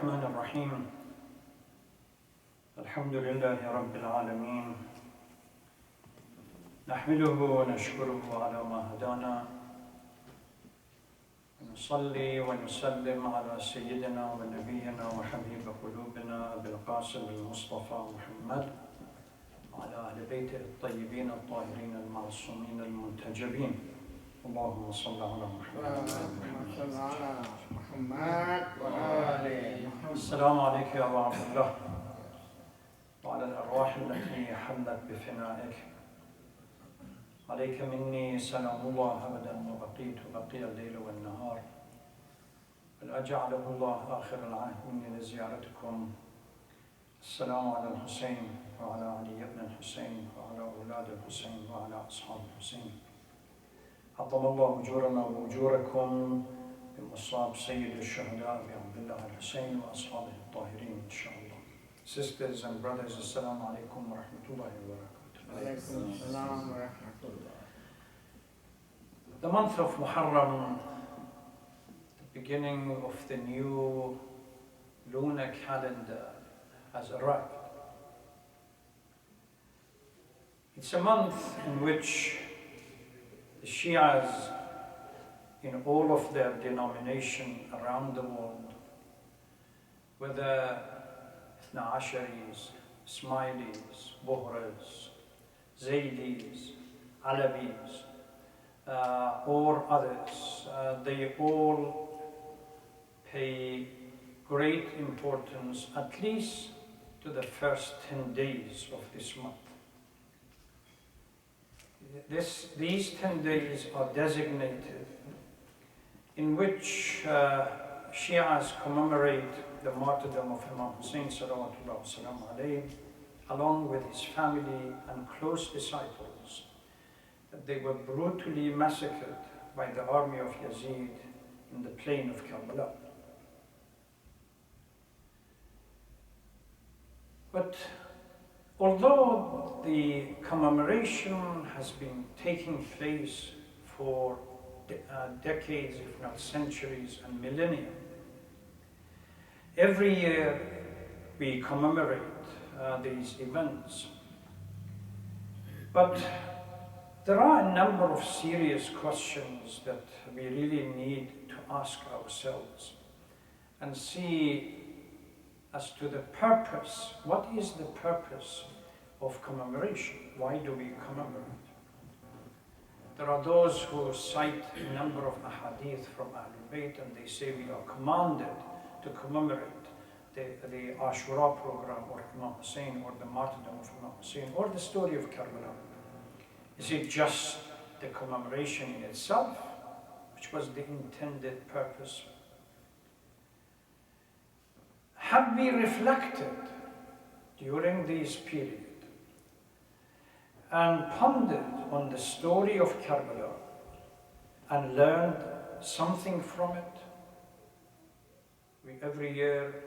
الرحمن الرحيم الحمد لله رب العالمين نحمده ونشكره على ما هدانا ونصلي ونسلم على سيدنا ونبينا وحبيب قلوبنا أبي القاسم المصطفى محمد وعلى أهل بيته الطيبين الطاهرين المعصومين المنتجبين اللهم صل على محمد السلام عليك يا أبا عبد الله وعلى الأرواح التي حلت بفنائك عليك مني سلام الله أبدا وبقيت بقي الليل والنهار بل أجعله الله آخر العهد مني لزيارتكم. السلام على الحسين وعلى علي بن الحسين وعلى أولاد الحسين وعلى أصحاب الحسين. عظم الله أجورنا وأجوركم بمصاب سيد الشهداء بعبد الله الحسين وأصحابه الطاهرين إن شاء الله. Sisters and brothers, Assalamu alaikum wa rahmatullahi wa barakatuh. The month of Moharam, the beginning of the new lunar calendar, has arrived. It's a month in which the Shias in all of their denomination around the world, whether Ithna Asharis, Ismailis, Bohras, Zaydis, Alawis, or others, they all pay great importance, at least to the first 10 days of this month. These 10 days are designated in which Shias commemorate the martyrdom of Imam Hussein salawatullah wasalam alayhi, along with his family and close disciples, that they were brutally massacred by the army of Yazid in the plain of Karbala. But although the commemoration has been taking place for decades, if not centuries and millennia, every year we commemorate these events. But there are a number of serious questions that we really need to ask ourselves and see as to the purpose. What is the purpose of commemoration? Why do we commemorate? There are those who cite a number of ahadith from Ahlul Bayt and they say we are commanded to commemorate the Ashura program or Imam Hussein or the martyrdom of Imam Hussein or the story of Karbala. Is it just the commemoration in itself, which was the intended purpose? Have we reflected during this period and pondered on the story of Karbala and learned something from it? Every year,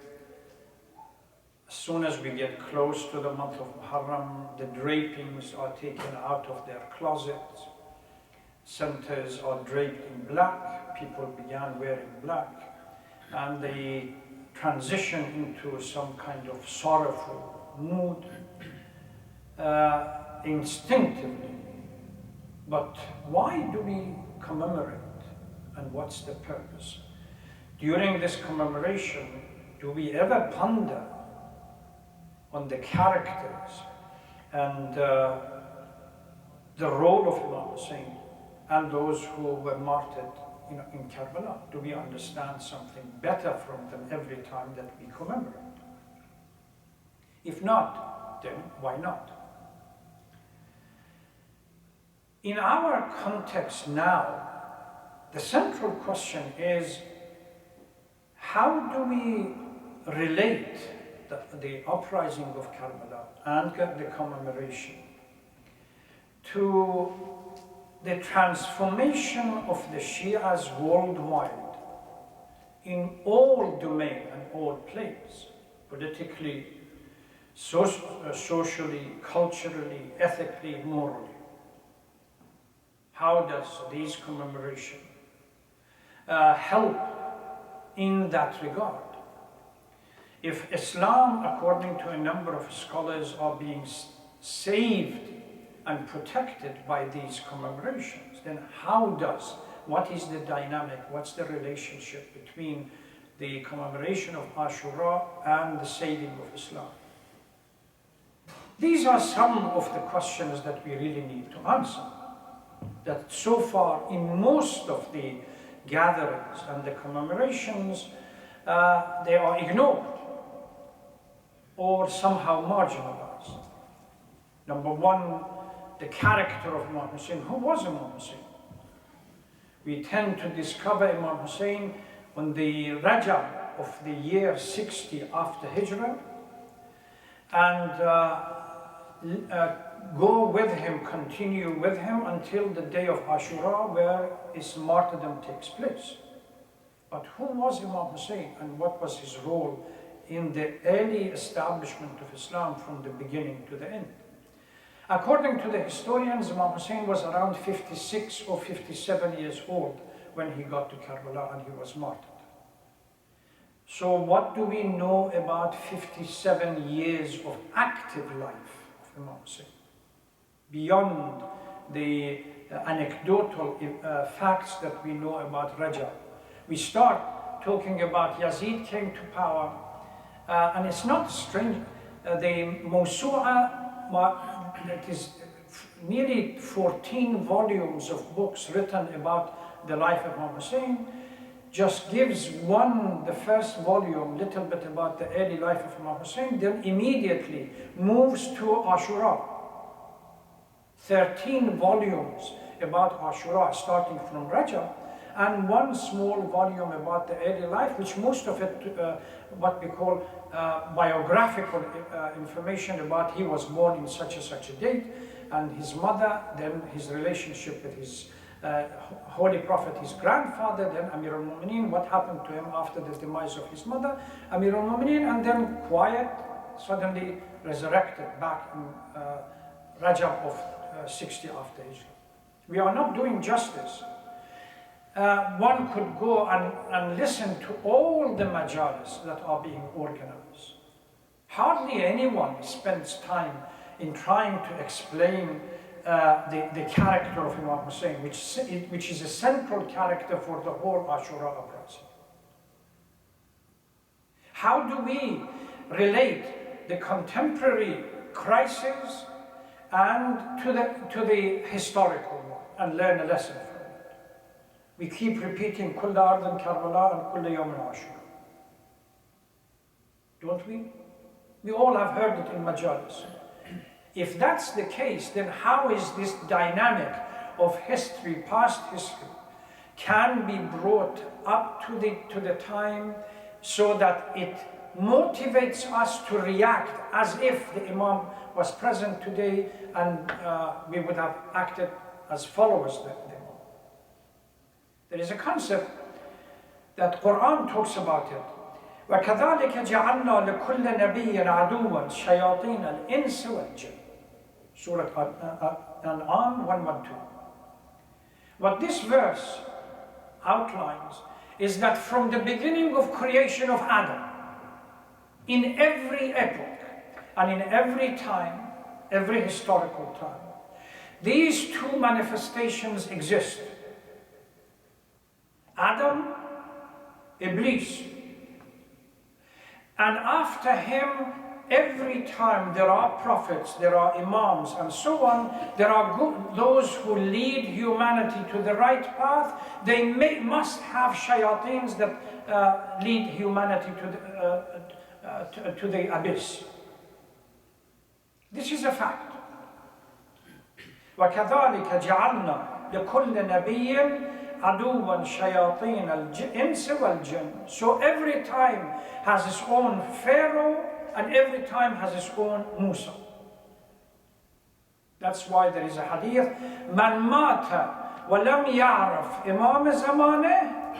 as soon as we get close to the month of Muharram, the drapings are taken out of their closets, centers are draped in black, people began wearing black, and they transition into some kind of sorrowful mood instinctively. But why do we commemorate, and what's the purpose? During this commemoration, do we ever ponder on the characters and the role of Imam Hussein and those who were martyred in Karbala? Do we understand something better from them every time that we commemorate? If not, then why not? In our context now, the central question is, how do we relate the uprising of Karbala and the commemoration to the transformation of the Shias worldwide in all domain and all planes, politically, socially, culturally, ethically, morally? How does these commemoration help in that regard? If Islam, according to a number of scholars, are being saved and protected by these commemorations, then what is the dynamic, what's the relationship between the commemoration of Ashura and the saving of Islam? These are some of the questions that we really need to answer, that so far in most of the gatherings and the commemorations, they are ignored or somehow marginalized. Number one, the character of Imam Hussein. Who was Imam Hussein? We tend to discover Imam Hussein on the Rajab of the year 60 after Hijrah, and go with him, continue with him until the day of Ashura, where his martyrdom takes place. But who was Imam Hussein, and what was his role in the early establishment of Islam from the beginning to the end? According to the historians, Imam Hussein was around 56 or 57 years old when he got to Karbala and he was martyred. So what do we know about 57 years of active life of Imam Hussein? Beyond the anecdotal facts that we know about Rajab. We start talking about Yazid came to power, and it's not strange. The Mawsu'a, that is nearly 14 volumes of books written about the life of Imam Hussein, just gives the first volume, little bit about the early life of Imam Hussein, then immediately moves to Ashura. 13 volumes about Ashura, starting from Rajab, and one small volume about the early life, which most of it, what we call biographical information about he was born in such and such a date, and his mother, then his relationship with his Holy Prophet, his grandfather, then Amir al-Mu'mineen, what happened to him after the demise of his mother, Amir al-Mu'mineen, and then suddenly resurrected back in Rajab of 60 after Hijrah. We are not doing justice. One could go and listen to all the majalis that are being organized. Hardly anyone spends time in trying to explain the character of Imam Hussein, which is a central character for the whole Ashura uprising. How do we relate the contemporary crisis and to the historical one and learn a lesson from it? We keep repeating Kulla Ardan Karbala and Kulla Yawmin Ashura. Don't we? We all have heard it in majalis. If that's the case, then how is this dynamic of history, past history, can be brought up to the time so that it motivates us to react as if the Imam was present today and we would have acted as followers of the Imam? There is a concept that Quran talks about it. وَكَذَلِكَ جَعَلْنَا لِكُلِّ نَبِيٍّ عَدُوًّا شَيَاطِينَ الْإِنسِ وَالْجِنِّ. Surah An'am 112. What this verse outlines is that from the beginning of creation of Adam, in every epoch and in every time, every historical time, these two manifestations exist. Adam, Iblis, and after him, every time there are prophets, there are imams, and so on, there are those who lead humanity to the right path. They must have shayateens that lead humanity to the abyss. This is a fact. وَكَذَلِكَ جَعَلْنَا لِكُلِّ نَبِيٍّ عَدُوًّا شَيَاطِينَ الْإِنسِ وَالْجِنِّ. So every time has its own Pharaoh, and every time has its own Musa. That's why there is a hadith, مَنْ مَاتَ وَلَمْ يَعْرَفْ إِمَامَ زَمَانِهِ.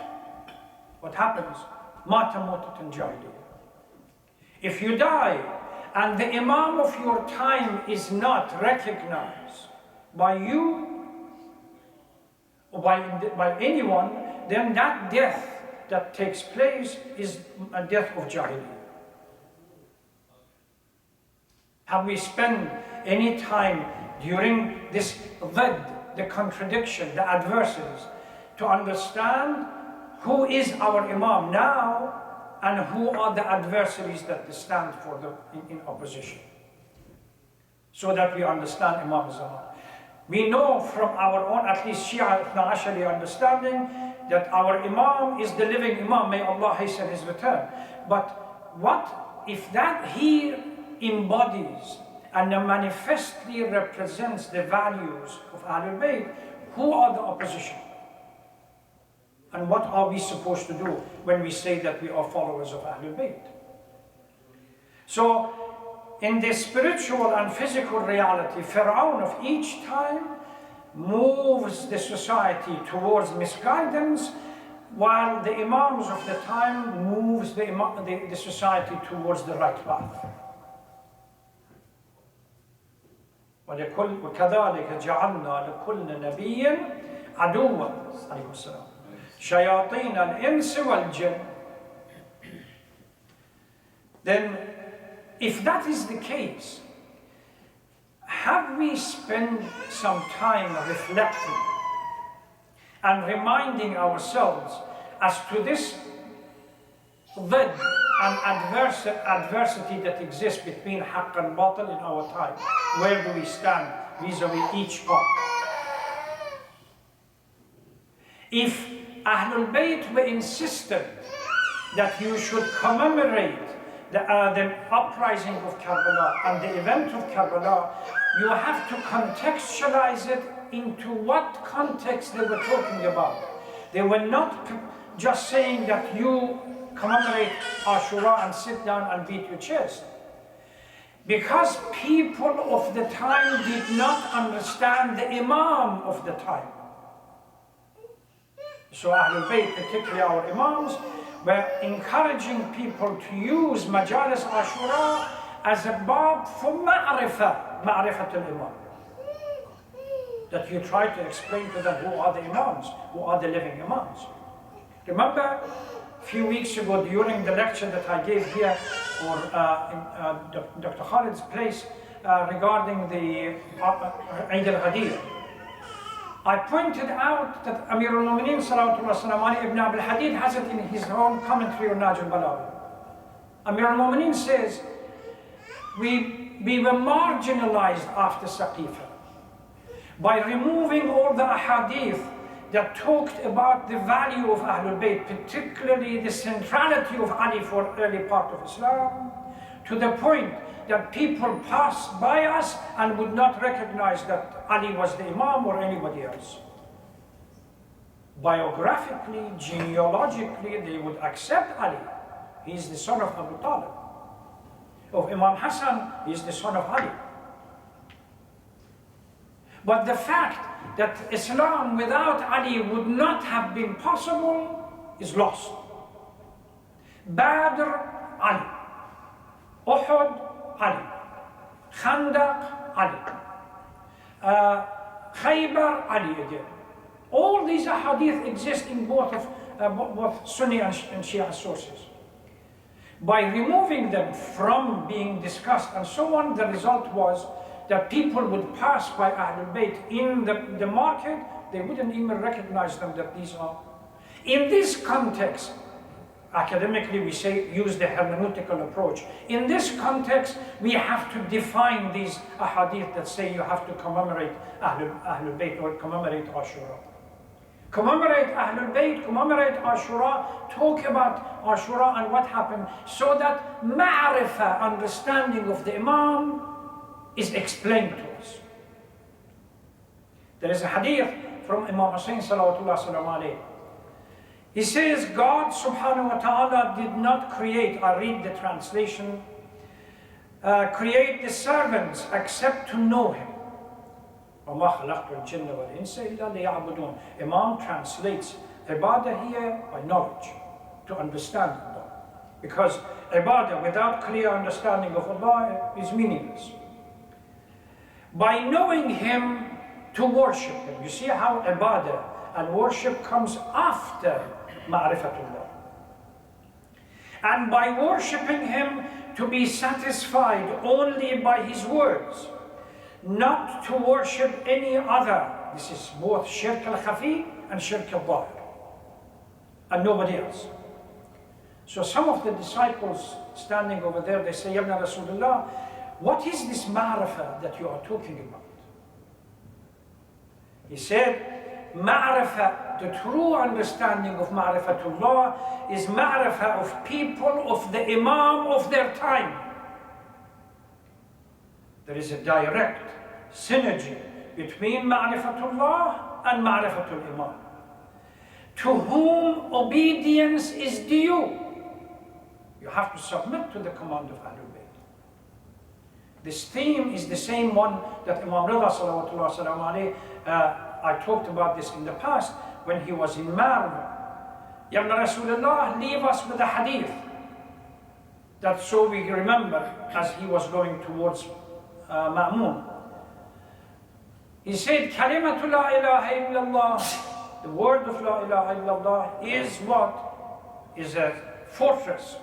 What happens? مَاتَ مُوتَةً جَاهِلِيَّةً. If you die and the Imam of your time is not recognized by you or by anyone, then that death that takes place is a death of Jahiliyyah. Have we spent any time during this the contradiction, the adversities, to understand who is our Imam now and who are the adversaries that stand for in opposition? So that we understand Imam Zaman. We know from our own, at least Shia Ithna Ashari understanding, that our Imam is the living Imam, may Allah hasten his return. But what if that he embodies and manifestly represents the values of Ahlul Bayt? Who are the opposition? And what are we supposed to do when we say that we are followers of Ahlul Bayt? So, in the spiritual and physical reality, Fir'aun of each time moves the society towards misguidance, while the Imams of the time moves the society towards the right path. وَكَذَلِكَ جَعَلْنَا لِكُلِّ نَبِيٍّ عَدُوًّا عليه السلام شَيَاطِينَ الْإِنسِ وَالْجِنِّ. Then, if that is the case, have we spent some time reflecting and reminding ourselves as to this ضد and adversity that exists between haqq and batil in our time? Where do we stand vis-a-vis each part? If Ahlul Bayt were insistent that you should commemorate the uprising of Karbala and the event of Karbala, you have to contextualize it into what context they were talking about. They were not just saying that you commemorate Ashura and sit down and beat your chest. Because people of the time did not understand the Imam of the time. So Ahlul Bayt, particularly our Imams, were encouraging people to use Majalis Ashura as a bab for ma'rifat al-Imam. That you try to explain to them who are the Imams, who are the living Imams. Remember, a few weeks ago during the lecture that I gave here or in Dr. Khalid's place regarding the Eid al-Hadir, I pointed out that Amir al-Mu'mineen Salawatullah Salam Ibn Abil Hadid has it in his own commentary on Naj al-Balawi. Amir al-Mu'mineen says, we were marginalized after Saqifa by removing all the ahadith that talked about the value of Ahlul Bayt, particularly the centrality of Ali for early part of Islam, to the point that people passed by us and would not recognize that Ali was the Imam or anybody else. Biographically, genealogically, they would accept Ali. He is the son of Abu Talib. Of Imam Hassan, he is the son of Ali. But the fact that Islam without Ali would not have been possible is lost. Badr, Ali. Uhud, Ali. Khandaq, Ali. Khaybar, Ali again. All these ahadith exist in both Sunni and Shia sources. By removing them from being discussed and so on, the result was that people would pass by Ahlul Bayt in the market, they wouldn't even recognize them that these are. In this context, academically we say use the hermeneutical approach. In this context, we have to define these ahadith that say you have to commemorate Ahlul Bayt or commemorate Ashura. Commemorate Ahlul Bayt, commemorate Ashura, talk about Ashura and what happened, so that ma'rifah, understanding of the Imam, is explained to us. There is a hadith from Imam Hussain salawatullah salam alayhi. He says, God subhanahu wa ta'ala did not create, I read the translation, create the servants except to know him. وَمَا خَلَقْتُ الْجِنَّ وَالْإِنسَ إِلَّا لِيَعْبُدُونَ. Imam translates ibadah here by knowledge, to understand Allah. Because ibadah without clear understanding of Allah is meaningless. By knowing him, to worship him. You see how ibadah and worship comes after ma'rifatullah. And by worshipping him, to be satisfied only by his words, not to worship any other. This is both shirk al-khafi and shirk al-dhahir, and nobody else. So some of the disciples standing over there, they say, Ya Ibn Rasulullah, what is this ma'rifah that you are talking about? He said, ma'rifah, the true understanding of ma'rifatullah is ma'rifah of people, of the imam of their time. There is a direct synergy between ma'rifatullah and ma'rifatul imam, to whom obedience is due. You have to submit to the command of Ahlul Bayt. This theme is the same one that Imam Rida salawatullah salam alayhi, I talked about this in the past when he was in Moharam. Ya Ibn Rasulullah, leave us with a hadith. That so we remember as he was going towards Ma'mun. He said, Kalimatu la ilaha illallah, the word of la ilaha illallah is what? Is a fortress.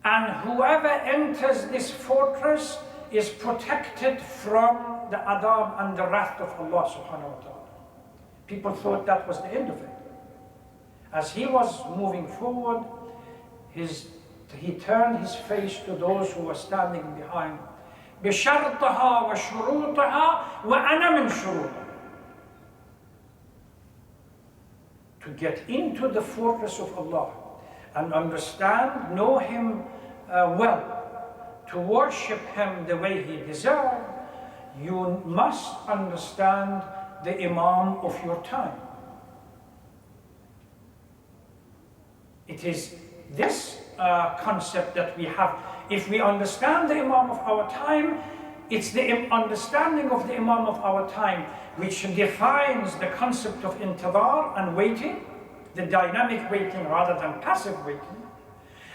And whoever enters this fortress is protected from the adab and the wrath of Allah subhanahu wa ta'ala. People thought that was the end of it. As he was moving forward, he turned his face to those who were standing behind. بِشَرْطَهَا وَشُرُوطَهَا وَأَنَا مِنْ شُرُوطَهَا. To get into the fortress of Allah and understand, know Him well, to worship Him the way He deserves, you must understand the Imam of your time. It is this concept that we have. If we understand the Imam of our time, it's the understanding of the Imam of our time which defines the concept of intidar and waiting, the dynamic waiting rather than passive waiting.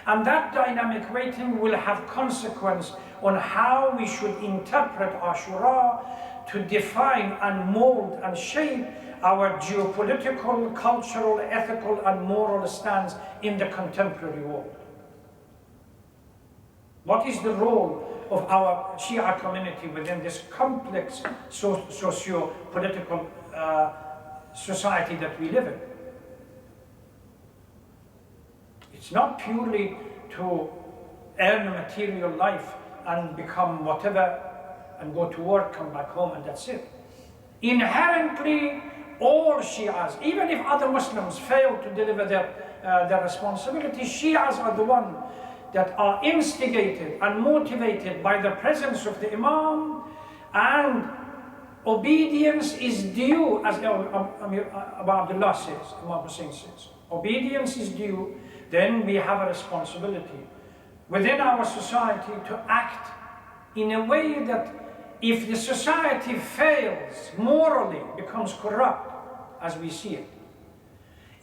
And that dynamic waiting will have consequence on how we should interpret Ashura to define and mold and shape our geopolitical, cultural, ethical and moral stance in the contemporary world. What is the role of our Shia community within this complex socio-political society that we live in? It's not purely to earn a material life and become whatever and go to work, come back home and that's it. Inherently, all Shias, even if other Muslims fail to deliver their responsibility, Shias are the ones that are instigated and motivated by the presence of the Imam, and obedience is due, as Abu Abdullah says, Imam Hussein says. Obedience is due. Then we have a responsibility within our society to act in a way that if the society fails, morally becomes corrupt, as we see it,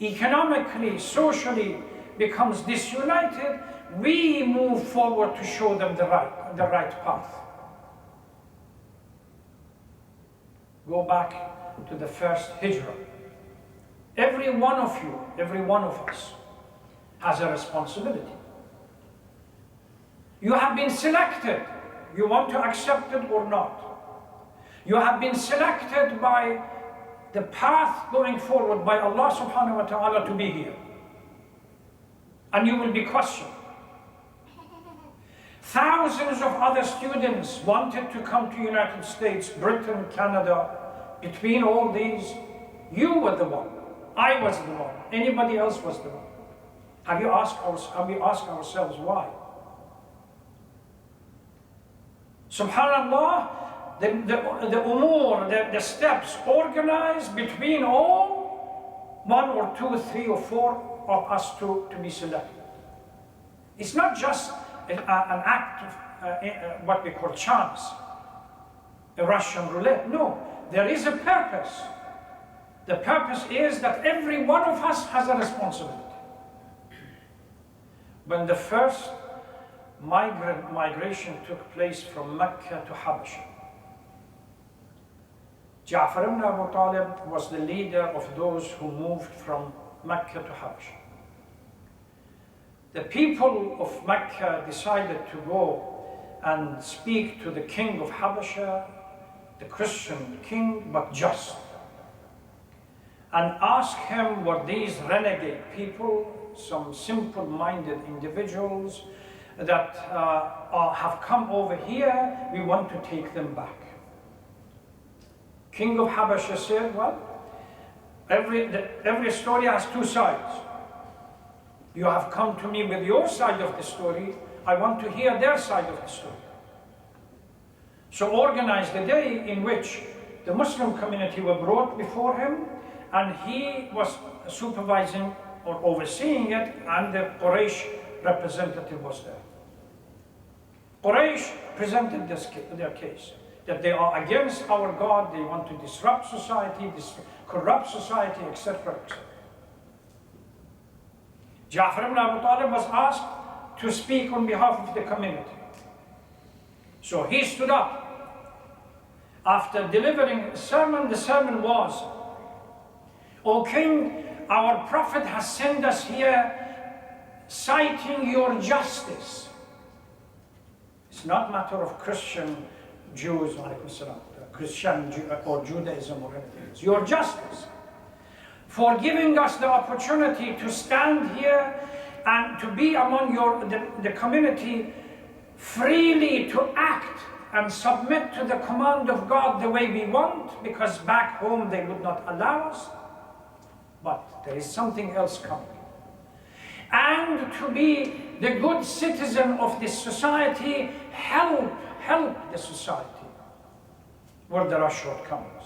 economically, socially becomes disunited, we move forward to show them the right path. Go back to the first hijrah. Every one of you, every one of us has a responsibility. You have been selected. You want to accept it or not. You have been selected by the path going forward by Allah subhanahu wa ta'ala to be here. And you will be questioned. Thousands of other students wanted to come to United States, Britain, Canada. Between all these, you were the one. I was the one. Anybody else was the one. Have we asked ourselves why? Subhanallah, the steps organized between all, 1 or 2, 3 or 4 of us to be selected. It's not just an act of what we call chance, a Russian roulette. No, there is a purpose. The purpose is that every one of us has a responsibility. When the first migration took place from Mecca to Habasha, Ja'far ibn Abu Talib was the leader of those who moved from Mecca to Habasha. the people of Mecca decided to go and speak to the king of Habasha, the Christian king, but just, and ask him, were these renegade people, some simple-minded individuals that have come over here, we want to take them back. King of Habasha said, well, every story has two sides. You have come to me with your side of the story, I want to hear their side of the story. So organized a day in which the Muslim community were brought before him, and he was supervising or overseeing it, and the Quraysh representative was there. Quraysh presented their case, that they are against our God, they want to disrupt society, corrupt society, etc., etc. Ja'far ibn Abi Talib was asked to speak on behalf of the community. So he stood up. After delivering a sermon, the sermon was, O King, our Prophet has sent us here citing your justice. It's not a matter of Christian Jews, Christian or Judaism or anything. It's your justice for giving us the opportunity to stand here and to be among the community freely, to act and submit to the command of God the way we want, because back home they would not allow us. But there is something else coming. And to be the good citizen of this society, help the society where there are shortcomings.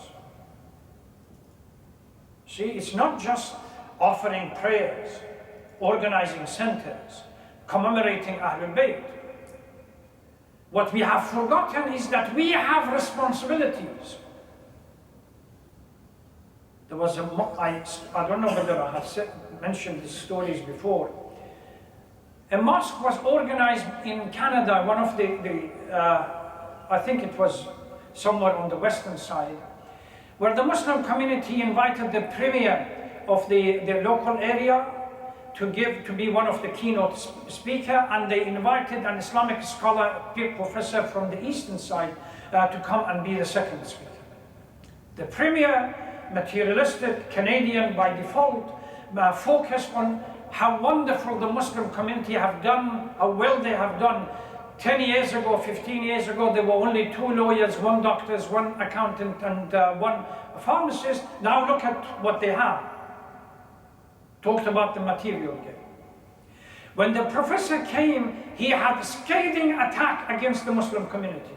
See, it's not just offering prayers, organizing centers, commemorating Ahlul Bayt. What we have forgotten is that we have responsibilities. There was I don't know whether I have mentioned these stories before. A mosque was organized in Canada, one of I think it was somewhere on the western side, where the Muslim community invited the premier of the local area to be one of the keynote speaker, and they invited an Islamic scholar, professor from the eastern side, to come and be the second speaker. The premier, materialistic Canadian by default, focused on how wonderful the Muslim community have done, how well they have done. 10 years ago, 15 years ago, there were only 2 lawyers, 1 doctor, 1 accountant, and 1 pharmacist. Now look at what they have. Talked about the material gain. When the professor came, he had a scathing attack against the Muslim community.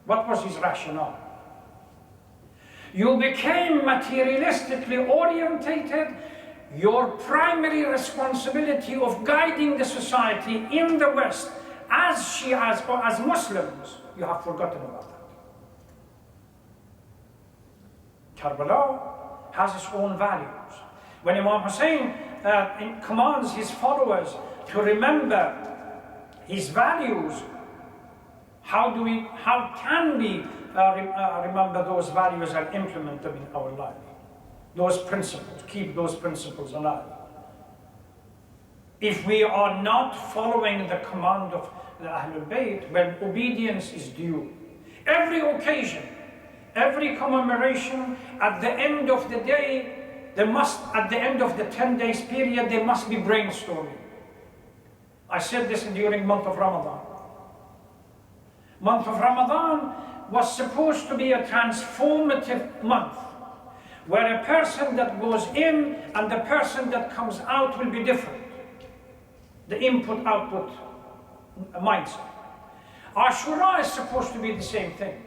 What was his rationale? You became materialistically orientated. Your primary responsibility of guiding the society in the West as Shias or as Muslims, you have forgotten about that. Karbala has its own values. When Imam Hussein commands his followers to remember his values, how can we remember those values and implement them in our life? Those principles, keep those principles alive. If we are not following the command of the Ahlul Bayt, well, obedience is due. Every occasion, every commemoration, at the end of the day, at the end of the 10 days period, there must be brainstorming. I said this during month of Ramadan. Month of Ramadan was supposed to be a transformative month, where a person that goes in and the person that comes out will be different. The input-output mindset. Ashura is supposed to be the same thing,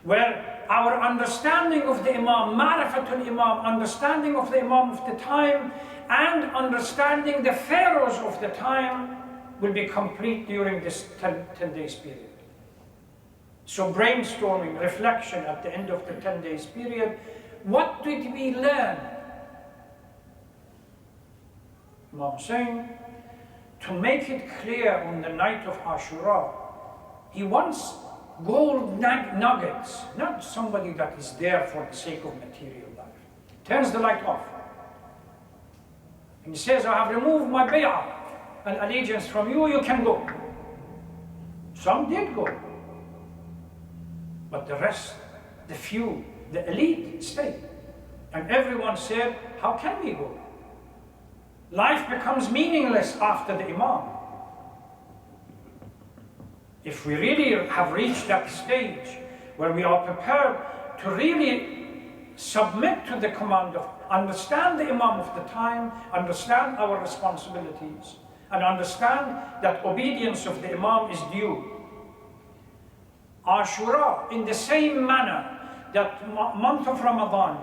where our understanding of the Imam, Ma'rifatul Imam, understanding of the Imam of the time, and understanding the pharaohs of the time will be complete during this 10 days period. So brainstorming, reflection at the end of the 10 days period, what did we learn? Imam Hussein, to make it clear on the night of Ashura, he wants gold nuggets, not somebody that is there for the sake of material life. Turns the light off. And he says, I have removed my bay'ah and allegiance from you, you can go. Some did go. But the rest, the few, the elite stayed. And everyone said, how can we go? Life becomes meaningless after the Imam. If we really have reached that stage where we are prepared to really submit to the command of, understand the Imam of the time, understand our responsibilities, and understand that obedience of the Imam is due. Ashura, in the same manner that month of Ramadan,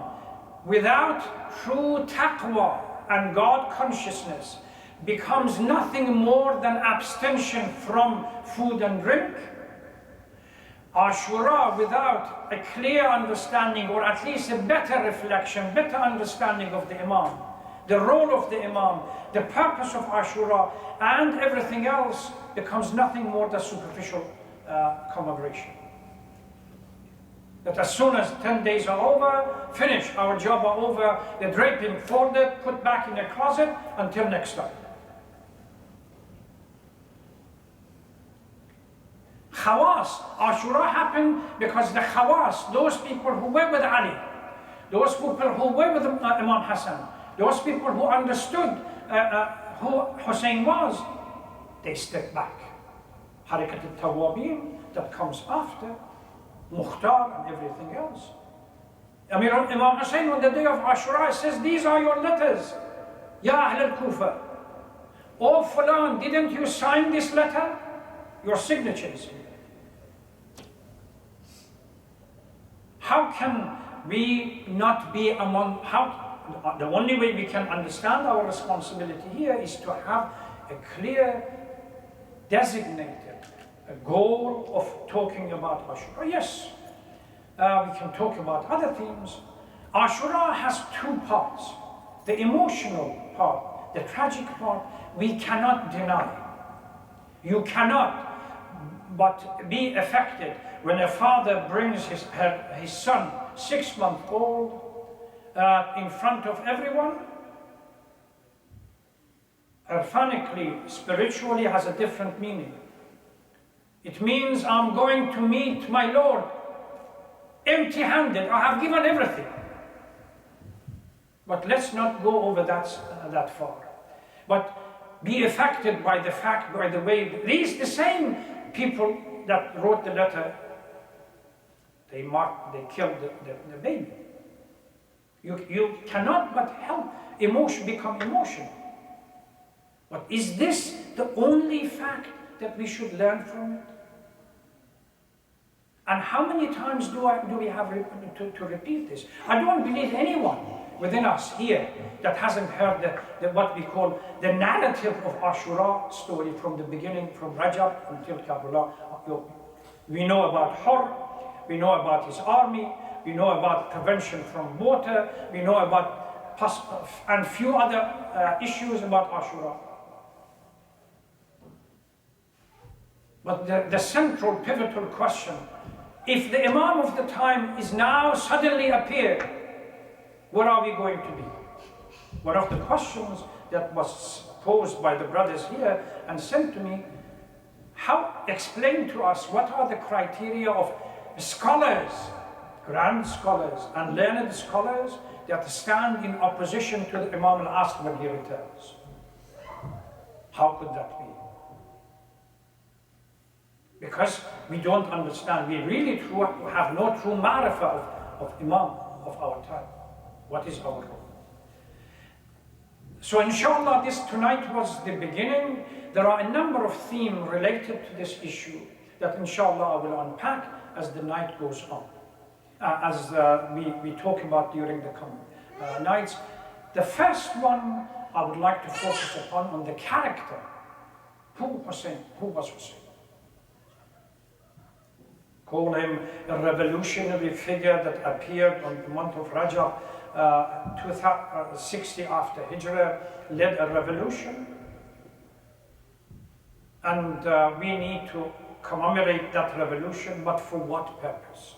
without true taqwa and God consciousness, becomes nothing more than abstention from food and drink. Ashura, without a clear understanding, or at least a better reflection, better understanding of the Imam, the role of the Imam, the purpose of Ashura, and everything else, becomes nothing more than superficial commemoration. That as soon as 10 days are over, finish, our job are over, the draping folded, put back in the closet, until next time. Khawas, Ashura happened because the Khawas, those people who were with Ali, those people who were with Imam Hassan, those people who understood who Hussein was, they stepped back. Harakat al-Tawabin, that comes after, Mukhtar and everything else. Imam Hussein on the day of Ashura says, these are your letters, Ya Ahl al-Kufa. Oh Fulan, didn't you sign this letter? Your signatures. How can we not be among, the only way we can understand our responsibility here is to have a clear, designated goal of talking about Ashura. Yes, we can talk about other themes. Ashura has two parts. The emotional part, the tragic part, we cannot deny. You cannot but be affected when a father brings his son, 6-month-old, in front of everyone. Irfanically, spiritually, has a different meaning. It means I'm going to meet my Lord empty-handed. I have given everything. But let's not go over that far. But be affected by the fact, by the way, the same people that wrote the letter, they killed the baby. You cannot but help emotion become emotional. But is this the only fact that we should learn from it? And how many times do we have to repeat this? I don't believe anyone within us here that hasn't heard what we call the narrative of Ashura story from the beginning, from Rajab until Karbala. We know about Hur, we know about his army, we know about prevention from water, we know about and few other issues about Ashura. But the central pivotal question, if the Imam of the time is now suddenly appeared, where are we going to be? One of the questions that was posed by the brothers here and sent to me, explain to us what are the criteria of scholars, grand scholars and learned scholars that stand in opposition to the Imam al-Asr when he returns. How could that be? Because we don't understand, we really have no true ma'rifah of Imam of our time. What is our role? So inshallah, tonight was the beginning. There are a number of themes related to this issue that inshallah I will unpack as the night goes on, as we talk about during the coming nights. The first one I would like to focus upon on the character. Who was Hussein? Call him a revolutionary figure that appeared on the month of Rajab, 60 after Hijrah, led a revolution. And we need to commemorate that revolution, but for what purpose?